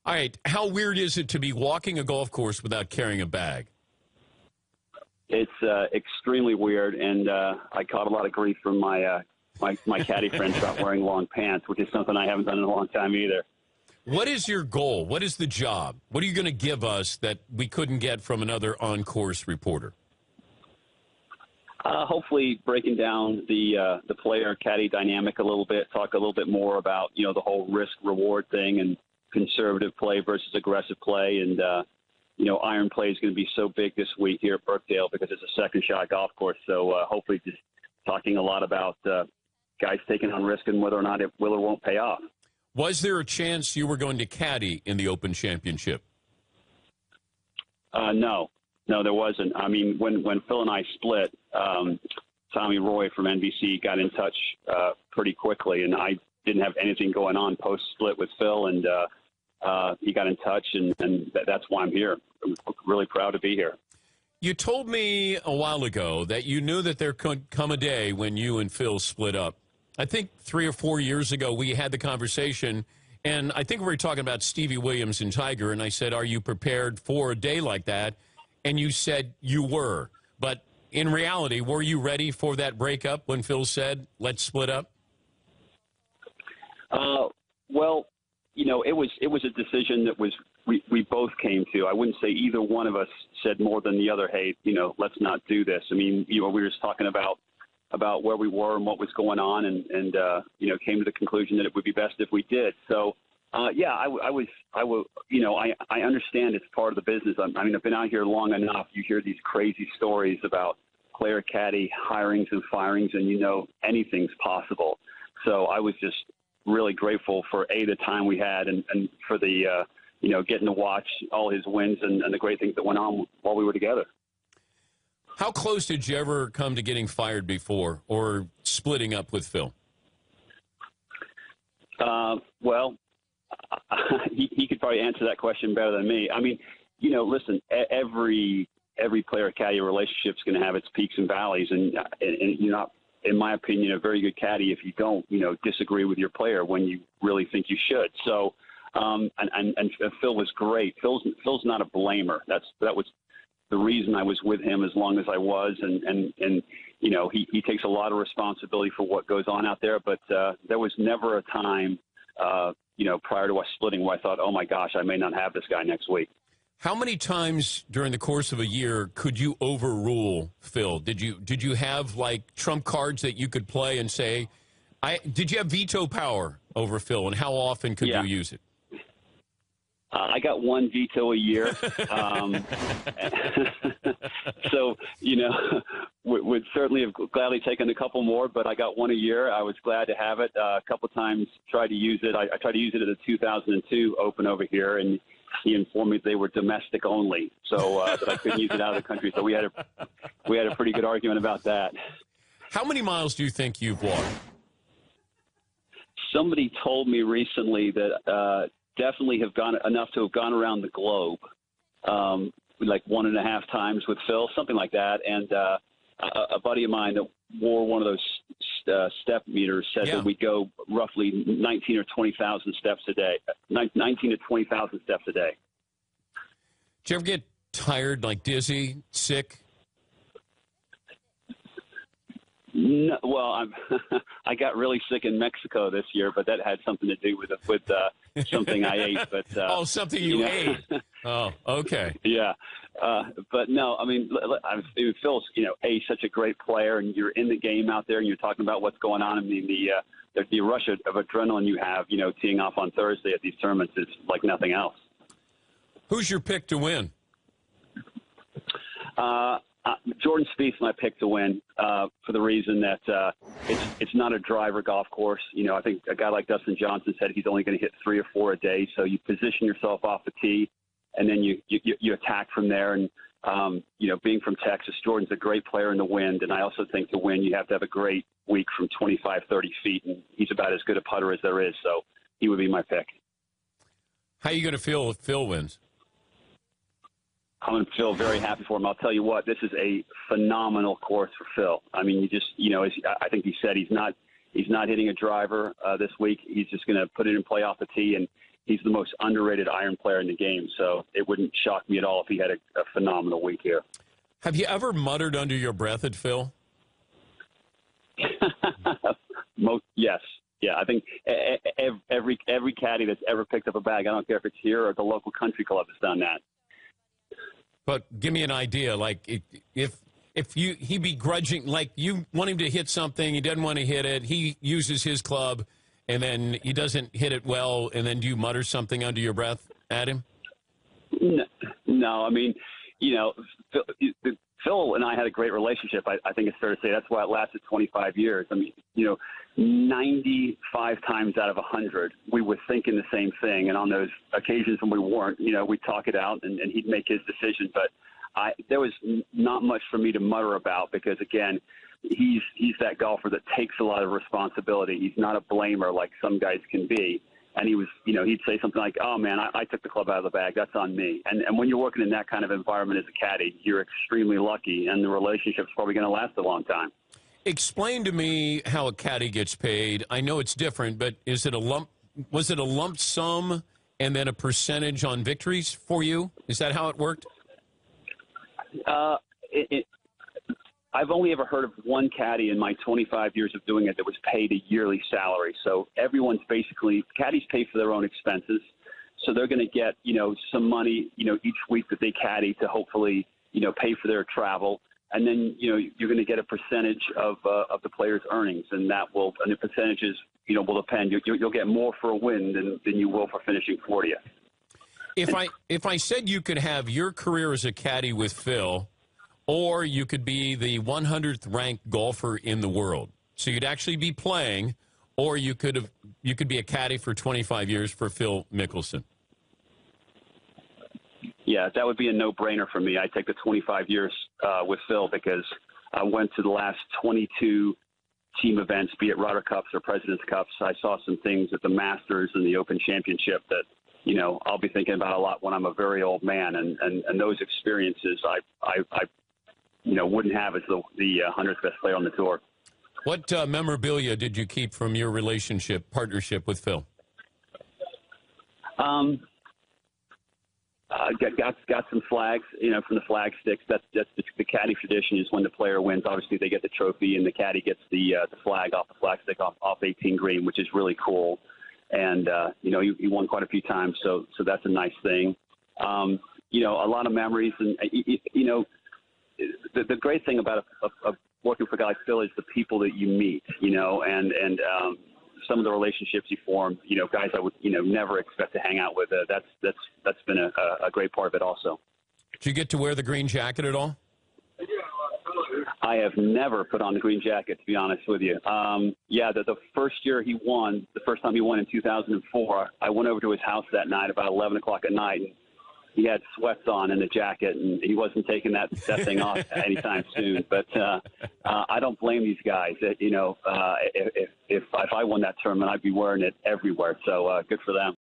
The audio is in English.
All right. How weird is it to be walking a golf course without carrying a bag? It's extremely weird, and I caught a lot of grief from my caddy friends about wearing long pants, which is something I haven't done in a long time either. What is your goal? What is the job? What are you going to give us that we couldn't get from another on-course reporter? Hopefully breaking down the player-caddy dynamic a little bit, talk a little bit more about, the whole risk-reward thing and conservative play versus aggressive play. And, iron play is going to be so big this week here at Birkdale because it's a second-shot golf course. So hopefully just talking a lot about guys taking on risk and whether or not it will or won't pay off. Was there a chance you were going to caddy in the Open Championship? No, there wasn't. I mean, when Phil and I split, Tommy Roy from NBC got in touch pretty quickly, and I didn't have anything going on post-split with Phil, and he got in touch, and that's why I'm here. I'm really proud to be here. You told me a while ago that you knew that there could come a day when you and Phil split up. I think 3 or 4 years ago we had the conversation, and I think we were talking about Stevie Williams and Tiger, and I said, are you prepared for a day like that? And you said you were. But in reality, were you ready for that breakup when Phil said, let's split up? Well, it was a decision that we both came to. I wouldn't say either one of us said more than the other, hey, let's not do this. I mean, we were just talking about where we were and what was going on, and came to the conclusion that it would be best if we did. So, I understand it's part of the business. I mean, I've been out here long enough. You hear these crazy stories about player caddy hirings and firings, and anything's possible. So I was just really grateful for the time we had, and for the getting to watch all his wins and the great things that went on while we were together. How close did you ever come to getting fired before or splitting up with Phil? Well, he could probably answer that question better than me. I mean, listen, every player-caddy relationship is going to have its peaks and valleys, and you're not, in my opinion, a very good caddy if you don't, disagree with your player when you really think you should. So, and Phil was great. Phil's not a blamer. That was the reason I was with him as long as I was, and he takes a lot of responsibility for what goes on out there. But there was never a time, prior to us splitting where I thought, oh my gosh, I may not have this guy next week. How many times during the course of a year could you overrule Phil? Did you have like trump cards that you could play and say, did you have veto power over Phil, and how often could you use it? I got one veto a year. So, would certainly have gladly taken a couple more, but I got one a year. I was glad to have it. A couple times tried to use it. I tried to use it at the 2002 Open over here, and he informed me they were domestic only, so that I couldn't use it out of the country. So we had a pretty good argument about that. How many miles do you think you've walked? Somebody told me recently that definitely have gone enough to have gone around the globe, like 1.5 times with Phil, something like that. And a buddy of mine that wore one of those step meters said that we go roughly 19 or 20,000 steps a day, 19 to 20,000 steps a day. Did you ever get tired, like dizzy, sick? No, well, I got really sick in Mexico this year, but that had something to do with something I ate. But something you ate. Oh, okay. Yeah, but no, I mean, Phil's such a great player, and you're in the game out there, and you're talking about what's going on. I mean, the rush of adrenaline you have, teeing off on Thursday at these tournaments is like nothing else. Who's your pick to win? Jordan Spieth, my pick to win, for the reason that it's not a driver golf course. I think a guy like Dustin Johnson said he's only going to hit 3 or 4 a day. So you position yourself off the tee, and then you attack from there. And being from Texas, Jordan's a great player in the wind, and I also think to win you have to have a great week from 25, 30 feet, and he's about as good a putter as there is. So he would be my pick. How are you going to feel if Phil wins? I'm going to feel very happy for him. I'll tell you what, this is a phenomenal course for Phil. I mean, I think he said he's not hitting a driver this week. He's just going to put it in play off the tee, and he's the most underrated iron player in the game. So it wouldn't shock me at all if he had a phenomenal week here. Have you ever muttered under your breath at Phil? Yes. Yeah, I think every caddy that's ever picked up a bag, I don't care if it's here or at the local country club, has done that. But give me an idea, like if he begrudging, like you want him to hit something, he doesn't want to hit it, he uses his club, and then he doesn't hit it well, and then do you mutter something under your breath at him? No, I mean, Phil and I had a great relationship. I think it's fair to say that's why it lasted 25 years. I mean, 95 times out of 100, we were thinking the same thing. And on those occasions when we weren't, we'd talk it out and he'd make his decision. But there was not much for me to mutter about because, again, he's that golfer that takes a lot of responsibility. He's not a blamer like some guys can be. And he was, he'd say something like, oh, man, I took the club out of the bag. That's on me. And when you're working in that kind of environment as a caddy, you're extremely lucky, and the relationship's probably going to last a long time. Explain to me how a caddy gets paid. I know it's different, but was it a lump sum and then a percentage on victories for you? Is that how it worked? I've only ever heard of one caddy in my 25 years of doing it that was paid a yearly salary. So everyone's basically, caddies pay for their own expenses. So they're going to get, some money, each week that they caddy to hopefully, pay for their travel. And then, you're going to get a percentage of the player's earnings. And the percentages, will depend. You'll get more for a win than you will for finishing 40th. If I said you could have your career as a caddy with Phil, or you could be the 100th ranked golfer in the world. So you'd actually be playing, or you could be a caddy for 25 years for Phil Mickelson. Yeah, that would be a no-brainer for me. I take the 25 years with Phil because I went to the last 22 team events, be it Ryder Cups or President's Cups. I saw some things at the Masters and the Open Championship that, I'll be thinking about a lot when I'm a very old man. And those experiences I wouldn't have as the 100th best player on the tour. What memorabilia did you keep from your partnership with Phil? Got some flags, from the flag sticks. That's the caddy tradition is when the player wins, obviously they get the trophy and the caddy gets the flag off the flag stick off 18 green, which is really cool. And, he won quite a few times, so that's a nice thing. A lot of memories and, the great thing about working for a guy like Phil is the people that you meet, and some of the relationships you form, guys I would, never expect to hang out with. That's been a great part of it also. Did you get to wear the green jacket at all? I have never put on the green jacket, to be honest with you. The first year he won, the first time he won in 2004, I went over to his house that night about 11 o'clock at night, and he had sweats on in the jacket, and he wasn't taking that thing off anytime soon. But I don't blame these guys. If I won that tournament, I'd be wearing it everywhere. So good for them.